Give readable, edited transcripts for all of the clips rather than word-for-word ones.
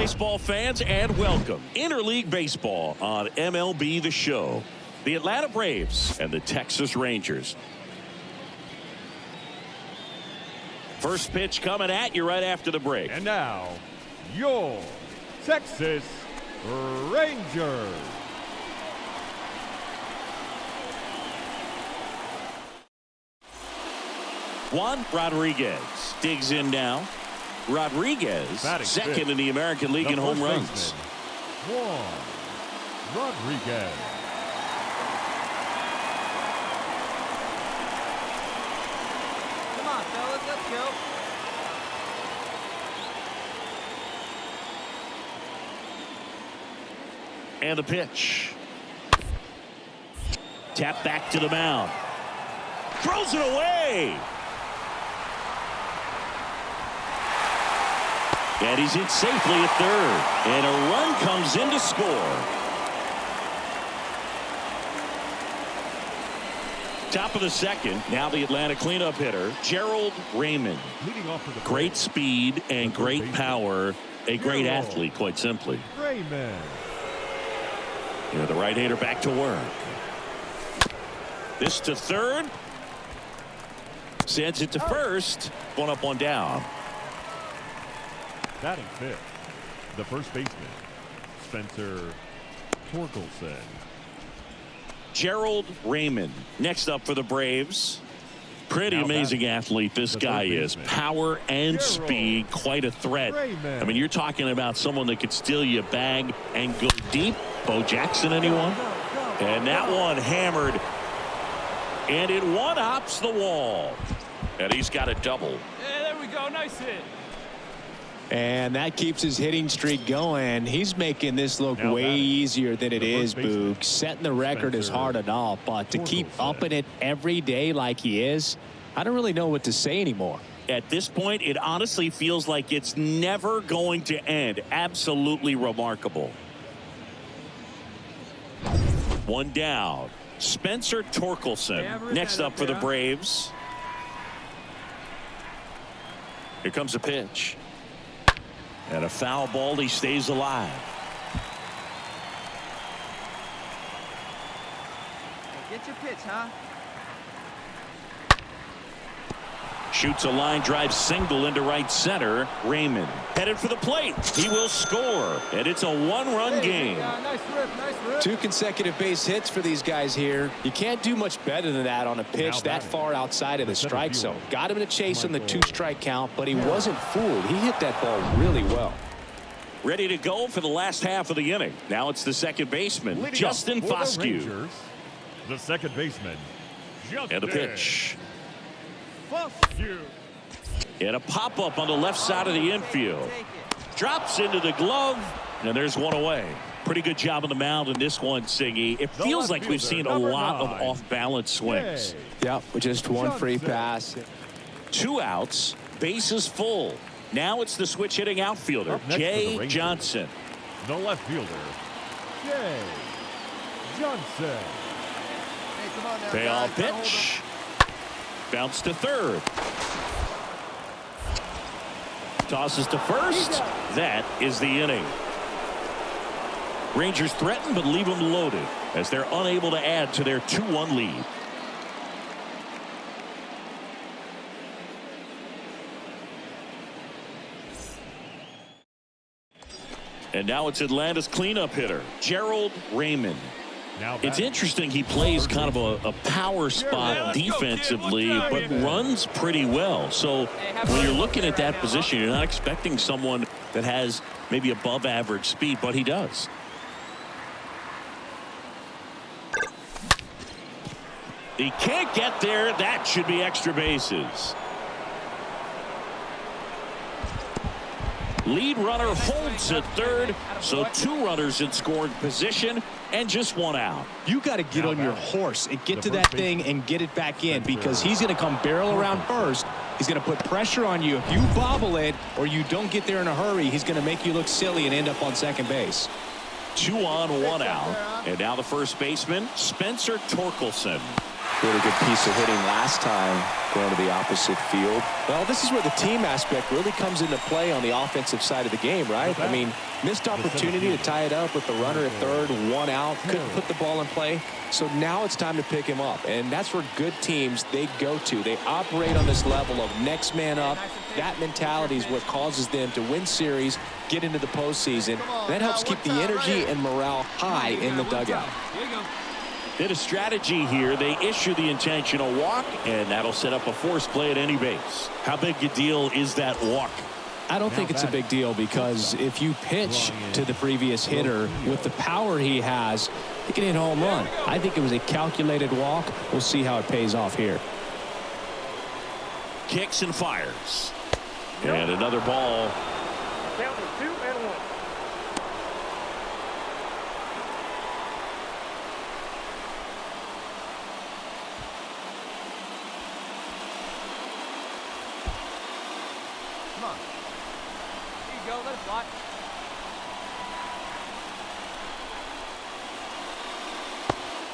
baseball fans, and welcome. Interleague Baseball on MLB The Show. The Atlanta Braves and the Texas Rangers. First pitch coming at you right after the break. And now, your Texas Rangers. Juan Rodriguez digs in now. Rodriguez, second in the American League in home runs. Juan Rodriguez. Come on, fellas, let's go. And the pitch. Tap back to the mound. Throws it away. And he's in safely at third. And a run comes in to score. Top of the second. Now the Atlanta cleanup hitter, Gerald Raymond. Leading off for the great speed and great power. A great athlete, quite simply. Raymond. Yeah, the right-hander back to work. This to third. Sends it to first. One up, one down. Batting fifth, the first baseman, Spencer Torkelson. Gerald Raymond next up for the Braves. Pretty amazing athlete this guy is. Power and speed, quite a threat. I mean, you're talking about someone that could steal you a bag and go deep. Bo Jackson, anyone? And that one hammered. And it one-hops the wall. And he's got a double. Yeah, there we go. Nice hit. And that keeps his hitting streak going. He's making this look way easier than it is, Boog. Setting the record is hard enough, but to keep upping it every day like he is, I don't really know what to say anymore. At this point, it honestly feels like it's never going to end. Absolutely remarkable. One down. Spencer Torkelson next up for the Braves. Here comes a pitch. And a foul ball. He stays alive. Hey, get your pitch, huh? Shoots a line drive single into right center. Raymond headed for the plate. He will score. And it's a one-run game. Nice rip, nice rip. 2 consecutive base hits for these guys here. You can't do much better than that on a pitch that far outside of the strike zone. Got him in a chase on the 2-strike count, but he wasn't fooled. He hit that ball really well. Ready to go for the last half of the inning. Now it's the second baseman, Justin Foscue. The second baseman, Justin. And the pitch. Foscue. And a pop-up on the left side of the infield. Drops into the glove, and there's one away. Pretty good job on the mound in this one, Siggy. It feels like we've seen a lot of off-balance swings. Yep, with just one free pass. 2 outs, bases full. Now it's the switch-hitting outfielder, Jay Johnson. The left fielder, Jay Johnson. Hey, come on now, Payoff guys. pitch. Bounce to third. Tosses to first. That is the inning. Rangers threaten but leave them loaded as they're unable to add to their 2-1 lead. And now it's Atlanta's cleanup hitter, Gerald Raymond. It's interesting he plays kind of a power spot defensively, but runs pretty well. So when you're looking at that position, you're not expecting someone that has maybe above average speed, but he does. He can't get there. That should be extra bases. Lead runner holds at third, so 2 runners in scoring position and just 1 out. You got to get on your horse and get to that thing and get it back in, because he's going to come barrel around first. He's going to put pressure on you. If you bobble it or you don't get there in a hurry, he's going to make you look silly and end up on second base. 2 on, 1 out. And now the first baseman, Spencer Torkelson. Really good piece of hitting last time going to the opposite field. Well, this is where the team aspect really comes into play on the offensive side of the game, right? I mean, missed opportunity to tie it up with the runner at third, one out, couldn't put the ball in play. So now it's time to pick him up, and that's where good teams, they go to. They operate on this level of next man up. That mentality is what causes them to win series, get into the postseason. That helps keep the energy and morale high in the dugout. Did a strategy here. They issue the intentional walk, and that'll set up a force play at any base. How big a deal is that walk? I don't think it's a big deal, because if you pitch to the previous hitter with the power he has, he can hit a home run. I think it was a calculated walk. We'll see how it pays off here. Kicks and fires. And another ball. Count is 2-1. Come on. Here you go. Let it fly.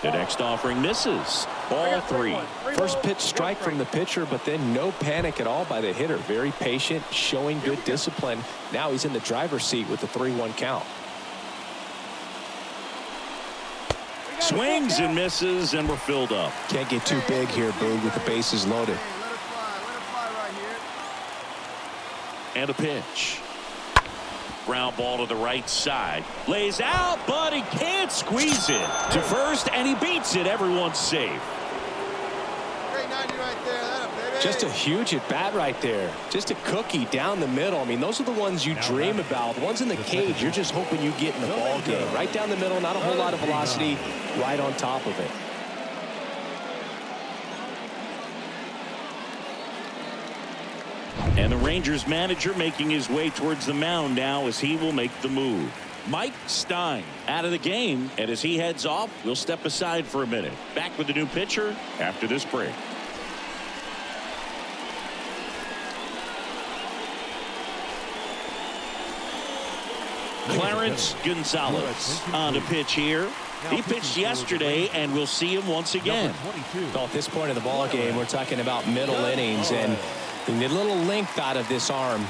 The next offering misses. Ball 3. First pitch strike from the pitcher, but then no panic at all by the hitter. Very patient, showing good discipline. Now he's in the driver's seat with the 3-1 count. Swings and misses, and we're filled up. Can't get too big here, Boog, with the bases loaded. Hey, let it fly right here. And a pitch. Ground ball to the right side. Lays out, but he can't squeeze it. To first, and he beats it. Everyone's safe. Great 90 right there. That up, baby. Just a huge at bat right there. Just a cookie down the middle. I mean, those are the ones you dream about. The ones in the cage, you're just hoping you get in the ball game. Right down the middle, not a whole lot of velocity, right on top of it. And the Rangers manager making his way towards the mound now as he will make the move. Mike Stein out of the game, and as he heads off, we'll step aside for a minute. Back with the new pitcher after this break. Clarence Gonzalez on to pitch here. He pitched yesterday, and we'll see him once again. Well, at this point of the ball game, we're talking about middle innings, and the little length out of this arm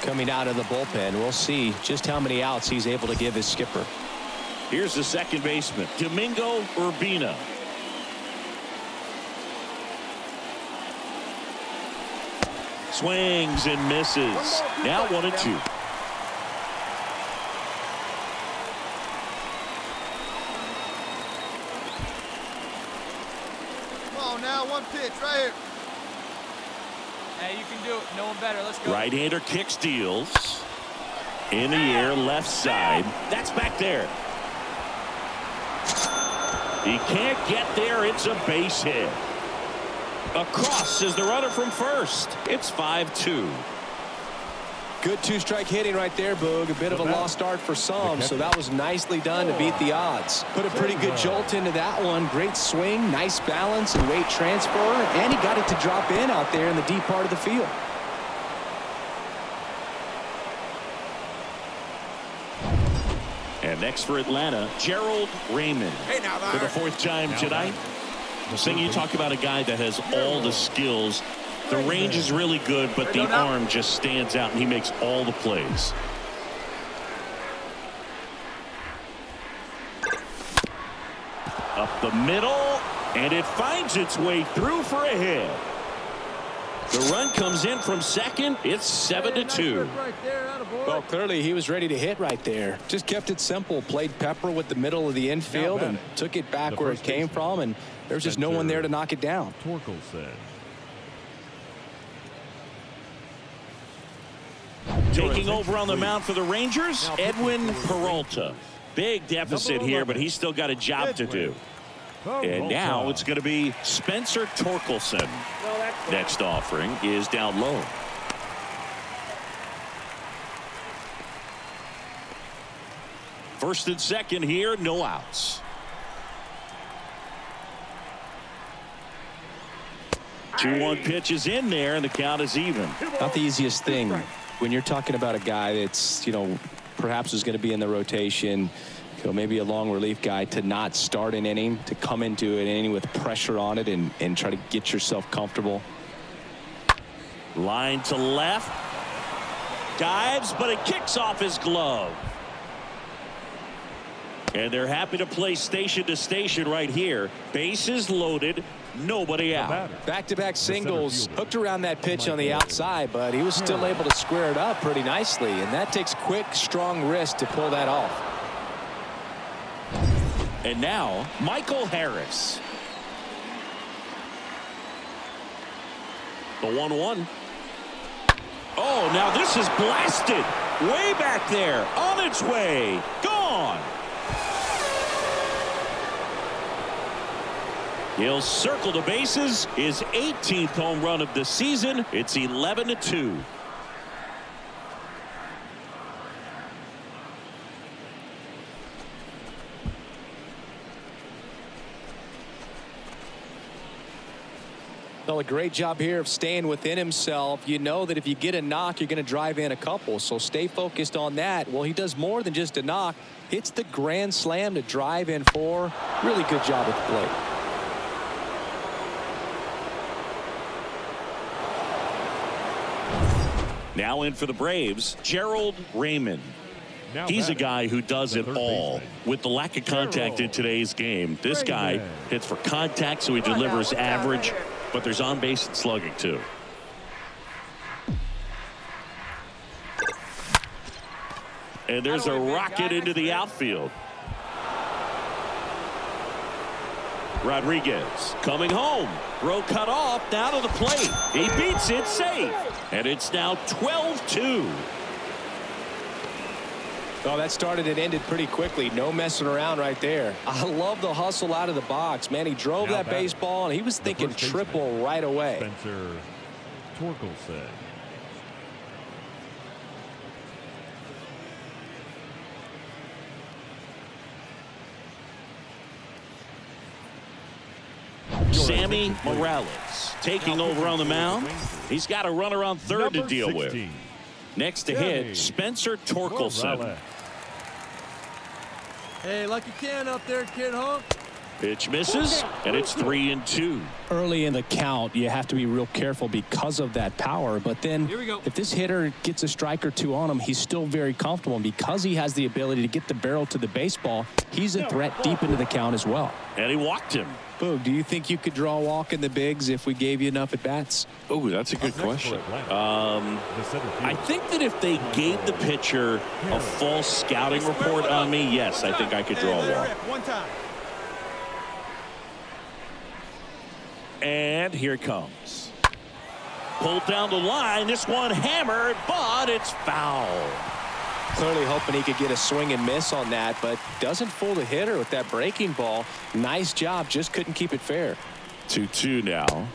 coming out of the bullpen. We'll see just how many outs he's able to give his skipper. Here's the second baseman, Domingo Urbina. Swings and misses. Now 1-2. Come on now, one pitch right here. Hey, you can do it. No one better. Let's go. Right-hander kicks, deals. In the air, left side. That's back there. He can't get there. It's a base hit. Across is the runner from first. It's 5-2. Good two-strike hitting right there, Boog. A bit of a lost start for some, so that was nicely done to beat the odds. Put a pretty good jolt into that one. Great swing, nice balance and weight transfer, and he got it to drop in out there in the deep part of the field. And next for Atlanta, Gerald Raymond. For the fourth time tonight. Thing you talk about a guy that has all the skills. The range is really good, but the arm just stands out, and he makes all the plays. Up the middle, and it finds its way through for a hit. The run comes in from second. It's 7-2. Well, clearly he was ready to hit right there. Just kept it simple. Played pepper with the middle of the infield and took it back where it came from, and there's just no one there to knock it down. Taking over on the mound for the Rangers, Edwin Peralta. Big deficit here, but he's still got a job to do. And now it's going to be Spencer Torkelson. Next offering is down low. First and second here, no outs. 2-1 pitch is in there, and the count is even. Not the easiest thing when you're talking about a guy that's, perhaps is going to be in the rotation, So maybe a long relief guy to not start an inning, to come into an inning with pressure on it and try to get yourself comfortable. Line to left. Dives, but it kicks off his glove. And they're happy to play station to station right here. Bases loaded. Nobody out. Back-to-back singles hooked around that pitch on the outside, but he was still able to square it up pretty nicely, and that takes quick, strong wrist to pull that off. And now Michael Harris. The 1-1. Oh, now this is blasted way back there, on its way, gone. He'll circle the bases, his 18th home run of the season. It's 11-2. Well, a great job here of staying within himself. You know that if you get a knock, you're going to drive in a couple, so stay focused on that. Well, he does more than just a knock. Hits the grand slam to drive in 4. Really good job at the plate. Now in for the Braves, Gerald Raymond. He's a guy who does it all. With the lack of contact in today's game, this guy hits for contact, so he delivers average, but there's on base and slugging too. And there's a rocket into the outfield. Rodriguez coming home. Throw cut off, down to the plate. He beats it safe. And it's now 12-2. Well, that started and ended pretty quickly. No messing around right there. I love the hustle out of the box. Man, he drove that baseball, and he was thinking triple right away. Spencer Torkelson. Sammy Morales taking over on the mound. He's got a runner on third to deal with. Next to hit, Spencer Torkelson. Hey, like you can up there, kid, huh? Pitch misses, and it's 3-2. Early in the count, you have to be real careful because of that power. But then if this hitter gets a strike or two on him, he's still very comfortable. And because he has the ability to get the barrel to the baseball, he's a threat deep into the count as well. And he walked him. Boog, do you think you could draw a walk in the bigs if we gave you enough at bats? Oh, that's a good question. I think that if they gave the pitcher a false scouting report on me, yes, I think I could draw a walk. One time. And here it comes. Pulled down the line. This one hammered, but it's foul. Clearly hoping he could get a swing and miss on that, but doesn't fool the hitter with that breaking ball. Nice job, just couldn't keep it fair. 2-2 now.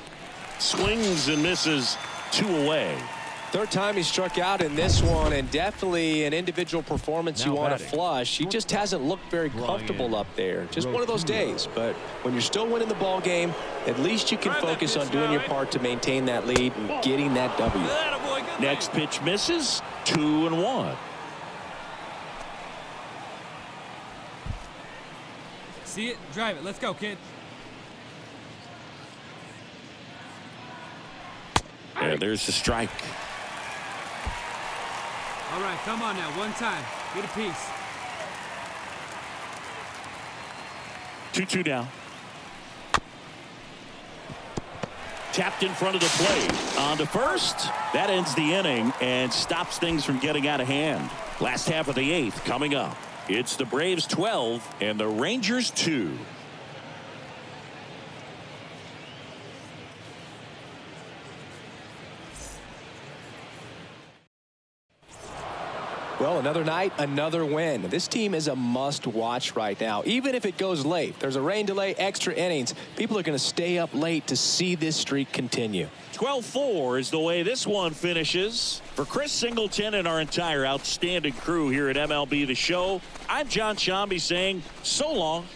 Swings and misses, 2 away. Third time he struck out in this one, and definitely an individual performance you want to flush. He just hasn't looked very comfortable up there. Just one of those days. But when you're still winning the ball game, at least you can focus on doing your part to maintain that lead and getting that W. Next pitch misses, 2-1. See it, drive it. Let's go, kid. And there's the strike. All right, come on now. One time. Get a piece. 2-2 now. Tapped in front of the plate. On to first. That ends the inning and stops things from getting out of hand. Last half of the 8th coming up. It's the Braves 12 and the Rangers 2. Well, another night, another win. This team is a must-watch right now. Even if it goes late, there's a rain delay, extra innings. People are going to stay up late to see this streak continue. 12-4 is the way this one finishes. For Chris Singleton and our entire outstanding crew here at MLB The Show, I'm John Shambi saying so long.